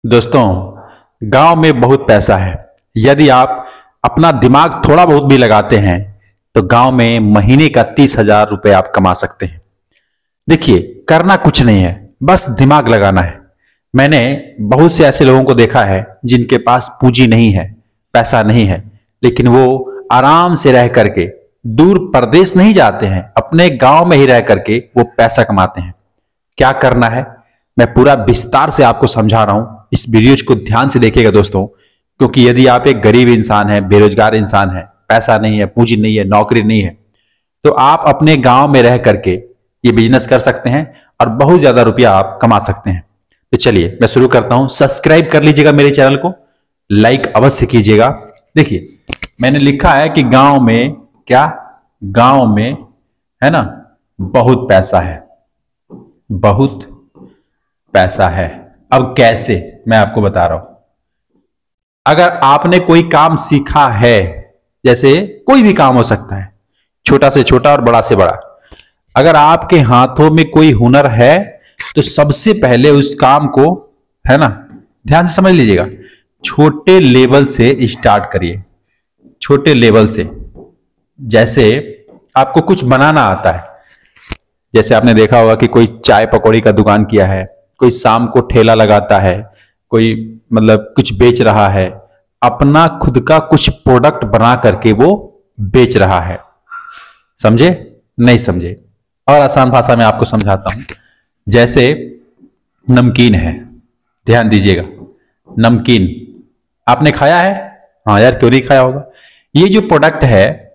दोस्तों, गांव में बहुत पैसा है। यदि आप अपना दिमाग थोड़ा बहुत भी लगाते हैं तो गांव में महीने का 30,000 रुपए आप कमा सकते हैं। देखिए, करना कुछ नहीं है, बस दिमाग लगाना है। मैंने बहुत से ऐसे लोगों को देखा है जिनके पास पूंजी नहीं है, पैसा नहीं है, लेकिन वो आराम से रह करके दूर प्रदेश नहीं जाते हैं, अपने गांव में ही रह करके वो पैसा कमाते हैं। क्या करना है मैं पूरा विस्तार से आपको समझा रहा हूं। इस वीडियो को ध्यान से देखिएगा दोस्तों, क्योंकि यदि आप एक गरीब इंसान है, बेरोजगार इंसान है, पैसा नहीं है, पूंजी नहीं है, नौकरी नहीं है, तो आप अपने गांव में रह करके ये बिजनेस कर सकते हैं और बहुत ज्यादा रुपया आप कमा सकते हैं। तो चलिए मैं शुरू करता हूं। सब्सक्राइब कर लीजिएगा मेरे चैनल को, लाइक अवश्य कीजिएगा। देखिए, मैंने लिखा है कि गांव में क्या, गांव में है ना, बहुत पैसा है, बहुत पैसा है। अब कैसे, मैं आपको बता रहा हूं। अगर आपने कोई काम सीखा है, जैसे कोई भी काम हो सकता है, छोटा से छोटा और बड़ा से बड़ा, अगर आपके हाथों में कोई हुनर है तो सबसे पहले उस काम को, है ना, ध्यान से समझ लीजिएगा, छोटे लेवल से स्टार्ट करिए। छोटे लेवल से, जैसे आपको कुछ बनाना आता है, जैसे आपने देखा होगा कि कोई चाय पकौड़ी का दुकान किया है, कोई शाम को ठेला लगाता है, कोई मतलब कुछ बेच रहा है, अपना खुद का कुछ प्रोडक्ट बना करके वो बेच रहा है। समझे? नहीं समझे? और आसान भाषा में आपको समझाता हूं। जैसे नमकीन है, ध्यान दीजिएगा, नमकीन आपने खाया है? हाँ यार, क्यों नहीं खाया होगा। ये जो प्रोडक्ट है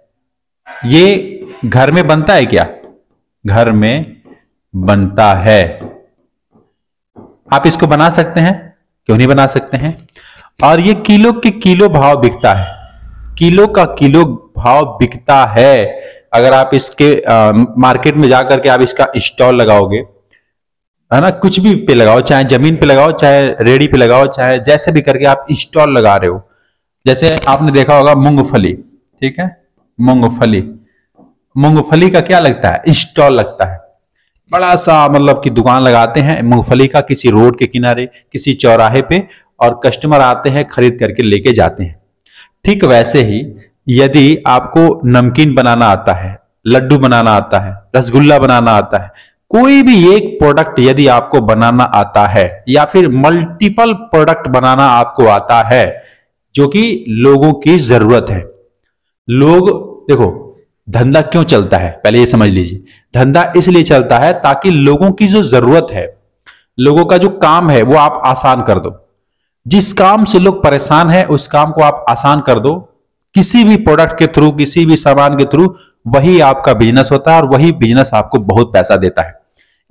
ये घर में बनता है क्या? घर में बनता है। आप इसको बना सकते हैं, क्यों नहीं बना सकते हैं। और ये किलो के किलो भाव बिकता है, किलो का किलो भाव बिकता है। अगर आप इसके मार्केट में जाकर के आप इसका स्टॉल लगाओगे, है ना, कुछ भी पे लगाओ, चाहे जमीन पे लगाओ, चाहे रेडी पे लगाओ, चाहे जैसे भी करके आप स्टॉल लगा रहे हो। जैसे आपने देखा होगा मूंगफली, ठीक है, मूंगफली, मूंगफली का क्या लगता है? स्टॉल लगता है। बड़ा सा मतलब कि दुकान लगाते हैं मूंगफली का किसी रोड के किनारे, किसी चौराहे पे, और कस्टमर आते हैं, खरीद करके लेके जाते हैं। ठीक वैसे ही यदि आपको नमकीन बनाना आता है, लड्डू बनाना आता है, रसगुल्ला बनाना आता है, कोई भी एक प्रोडक्ट यदि आपको बनाना आता है, या फिर मल्टीपल प्रोडक्ट बनाना आपको आता है जो कि लोगों की जरूरत है। लोग, देखो, धंधा क्यों चलता है पहले ये समझ लीजिए। धंधा इसलिए चलता है ताकि लोगों की जो जरूरत है, लोगों का जो काम है वो आप आसान कर दो। जिस काम से लोग परेशान हैं उस काम को आप आसान कर दो, किसी भी प्रोडक्ट के थ्रू, किसी भी सामान के थ्रू, वही आपका बिजनेस होता है और वही बिजनेस आपको बहुत पैसा देता है।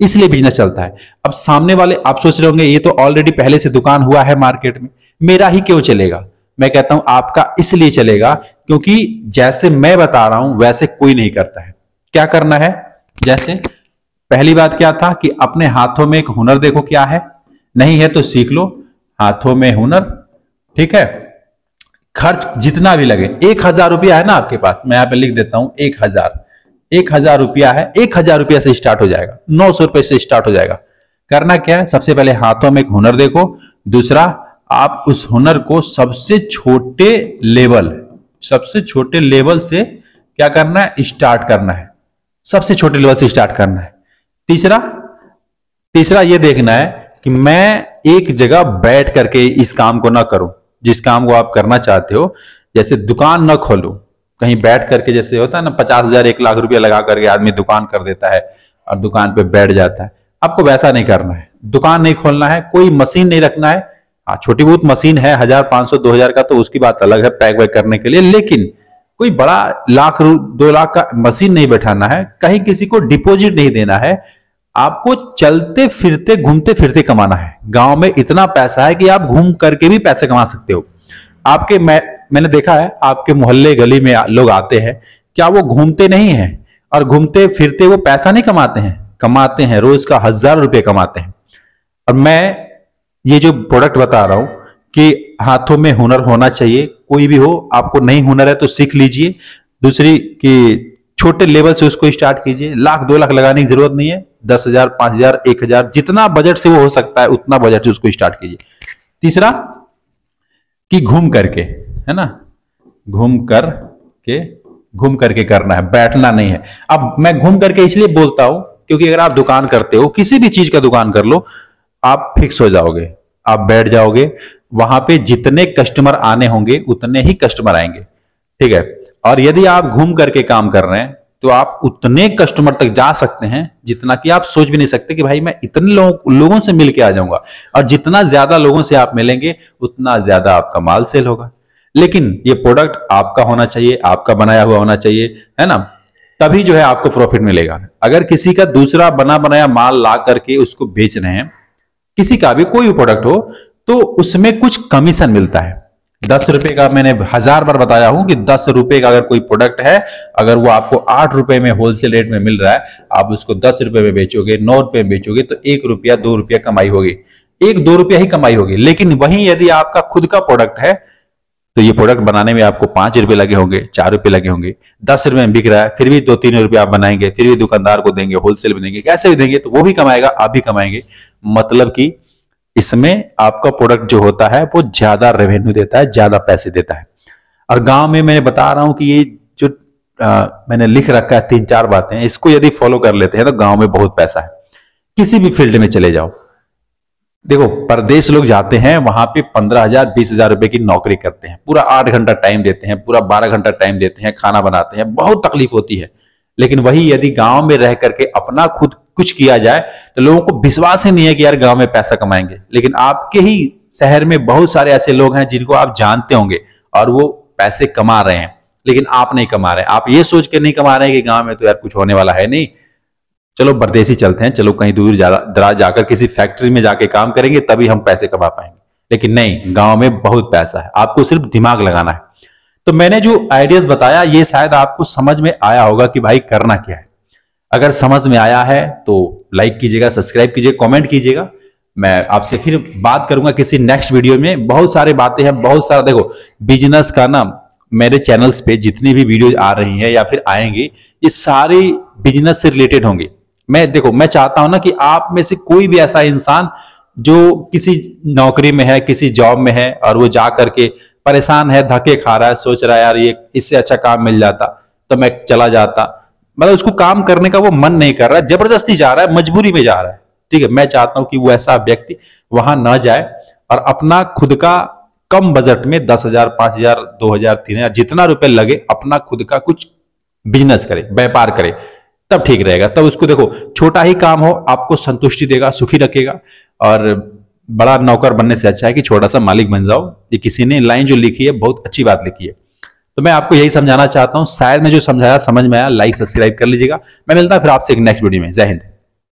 इसलिए बिजनेस चलता है। अब सामने वाले आप सोच रहे होंगे ये तो ऑलरेडी पहले से दुकान हुआ है मार्केट में, मेरा ही क्यों चलेगा। मैं कहता हूं आपका इसलिए चलेगा क्योंकि जैसे मैं बता रहा हूं वैसे कोई नहीं करता है। क्या करना है? जैसे पहली बात क्या था कि अपने हाथों में एक हुनर देखो क्या है, नहीं है तो सीख लो। हाथों में हुनर, ठीक है। खर्च जितना भी लगे, 1,000 रुपया है ना आपके पास, मैं यहां पे लिख देता हूं 1,000, 1,000 रुपया है, 1,000 रुपया से स्टार्ट हो जाएगा, 900 रुपए से स्टार्ट हो जाएगा। करना क्या है? सबसे पहले हाथों में एक हुनर देखो। दूसरा, आप उस हुनर को सबसे छोटे लेवल, सबसे छोटे लेवल से क्या करना है? स्टार्ट करना है। सबसे छोटे लेवल से स्टार्ट करना है। तीसरा, तीसरा ये देखना है कि मैं एक जगह बैठ करके इस काम को ना करूं। जिस काम को आप करना चाहते हो, जैसे दुकान ना खोलूं, कहीं बैठ करके, जैसे होता है ना 50,000 1,00,000 रुपया लगा करके आदमी दुकान कर देता है और दुकान पे बैठ जाता है। आपको वैसा नहीं करना है। दुकान नहीं खोलना है, कोई मशीन नहीं रखना है। हाँ, छोटी बहुत मशीन है 1,000 500 2,000 का, तो उसकी बात अलग है पैक वैक करने के लिए, लेकिन कोई बड़ा 1,00,000 2,00,000 का मशीन नहीं बैठाना है। कहीं किसी को डिपॉजिट नहीं देना है। आपको चलते फिरते, घूमते फिरते कमाना है। गांव में इतना पैसा है कि आप घूम करके भी पैसे कमा सकते हो। आपके मैंने देखा है आपके मोहल्ले गली में लोग आते हैं, क्या वो घूमते नहीं हैं? और घूमते फिरते वो पैसा नहीं कमाते हैं? कमाते हैं, रोज का 1,000 रुपये कमाते हैं। और मैं ये जो प्रोडक्ट बता रहा हूं कि हाथों में हुनर होना चाहिए, कोई भी हो, आपको नहीं हुनर है तो सीख लीजिए। दूसरी कि छोटे लेवल से उसको स्टार्ट कीजिए। 1,00,000 2,00,000 लगाने की जरूरत नहीं है। 10,000 5,000 1,000 जितना बजट से वो हो सकता है उतना बजट से उसको स्टार्ट कीजिए। तीसरा कि घूम करके, है ना, घूम करके करना है, बैठना नहीं है। अब मैं घूम करके इसलिए बोलता हूं क्योंकि अगर आप दुकान करते हो, किसी भी चीज का दुकान कर लो, आप फिक्स हो जाओगे, आप बैठ जाओगे, वहां पे जितने कस्टमर आने होंगे उतने ही कस्टमर आएंगे, ठीक है। और यदि आप घूम करके काम कर रहे हैं तो आप उतने कस्टमर तक जा सकते हैं जितना कि आप सोच भी नहीं सकते कि भाई मैं इतने लोगों से मिल के आ जाऊंगा। और जितना ज्यादा लोगों से आप मिलेंगे उतना ज्यादा आपका माल सेल होगा। लेकिन ये प्रोडक्ट आपका होना चाहिए, आपका बनाया हुआ होना चाहिए, है ना, तभी जो है आपको प्रॉफिट मिलेगा। अगर किसी का दूसरा बना बनाया माल ला करके उसको बेच रहे हैं, किसी का भी कोई भी प्रोडक्ट हो, तो उसमें कुछ कमीशन मिलता है। 10 रुपए का, मैंने 1000 बार बताया हूं कि 10 रुपए का अगर कोई प्रोडक्ट है, अगर वो आपको 8 रुपए में होलसेल रेट में मिल रहा है, आप उसको 10 रुपए में बेचोगे, 9 रुपए में बेचोगे, तो 1 रुपया 2 रुपया कमाई होगी, 1-2 रुपया ही कमाई होगी। लेकिन वहीं यदि आपका खुद का प्रोडक्ट है तो ये प्रोडक्ट बनाने में आपको 5 रुपए लगे होंगे, 4 रुपए लगे होंगे, 10 रुपए में बिक रहा है, फिर भी 2-3 रुपए आप बनाएंगे, फिर भी दुकानदार को देंगे, होलसेल में देंगे, कैसे भी देंगे, तो वो भी कमाएगा, आप भी कमाएंगे। मतलब कि इसमें आपका प्रोडक्ट जो होता है वो ज्यादा रेवेन्यू देता है, ज्यादा पैसे देता है। और गांव में मैंने बता रहा हूं कि ये जो मैंने लिख रखा है 3-4 बातें, इसको यदि फॉलो कर लेते हैं तो गांव में बहुत पैसा है। किसी भी फील्ड में चले जाओ, देखो परदेश लोग जाते हैं, वहां पे 15,000-20,000 रुपए की नौकरी करते हैं, पूरा 8 घंटा टाइम देते हैं, पूरा 12 घंटा टाइम देते हैं, खाना बनाते हैं, बहुत तकलीफ होती है। लेकिन वही यदि गांव में रह करके अपना खुद कुछ किया जाए तो लोगों को विश्वास ही नहीं है कि यार गांव में पैसा कमाएंगे। लेकिन आपके ही शहर में बहुत सारे ऐसे लोग हैं जिनको आप जानते होंगे और वो पैसे कमा रहे हैं, लेकिन आप नहीं कमा रहे हैं। आप ये सोच के नहीं कमा रहे हैं कि गांव में तो यार कुछ होने वाला है नहीं, चलो परदेसी चलते हैं, चलो कहीं दूर दराज जाकर किसी फैक्ट्री में जाके काम करेंगे तभी हम पैसे कमा पाएंगे। लेकिन नहीं, गांव में बहुत पैसा है, आपको सिर्फ दिमाग लगाना है। तो मैंने जो आइडियाज बताया ये शायद आपको समझ में आया होगा कि भाई करना क्या है। अगर समझ में आया है तो लाइक कीजिएगा, सब्सक्राइब कीजिएगा, कमेंट कीजिएगा। मैं आपसे फिर बात करूंगा किसी नेक्स्ट वीडियो में। बहुत सारे बातें हैं, बहुत सारा, देखो बिजनेस का ना, मेरे चैनल्स पे जितनी भी वीडियो आ रही है या फिर आएंगी, ये सारी बिजनेस से रिलेटेड होंगी। मैं चाहता हूं ना कि आप में से कोई भी ऐसा इंसान जो किसी नौकरी में है, किसी जॉब में है और वो जा करके परेशान है, धक्के खा रहा है, सोच रहा है यार ये इससे अच्छा काम मिल जाता तो मैं चला जाता, मतलब उसको काम करने का वो मन नहीं कर रहा है, जबरदस्ती जा रहा है, मजबूरी में जा रहा है, ठीक है। मैं चाहता हूं कि वो ऐसा व्यक्ति वहां ना जाए और अपना खुद का कम बजट में 10,000, 5,000, 2,000, 3,000 जितना रुपए लगे, अपना खुद का कुछ बिजनेस करे, व्यापार करे, तब ठीक रहेगा। तब उसको देखो, छोटा ही काम हो, आपको संतुष्टि देगा, सुखी रखेगा। और बड़ा नौकर बनने से अच्छा है कि छोटा सा मालिक बन जाओ। ये किसी ने लाइन जो लिखी है बहुत अच्छी बात लिखी है, तो मैं आपको यही समझाना चाहता हूं। शायद मैं जो समझाया समझ में आया। लाइक सब्सक्राइब कर लीजिएगा। मैं मिलता हूं फिर आपसे एक नेक्स्ट वीडियो में। जय हिंद।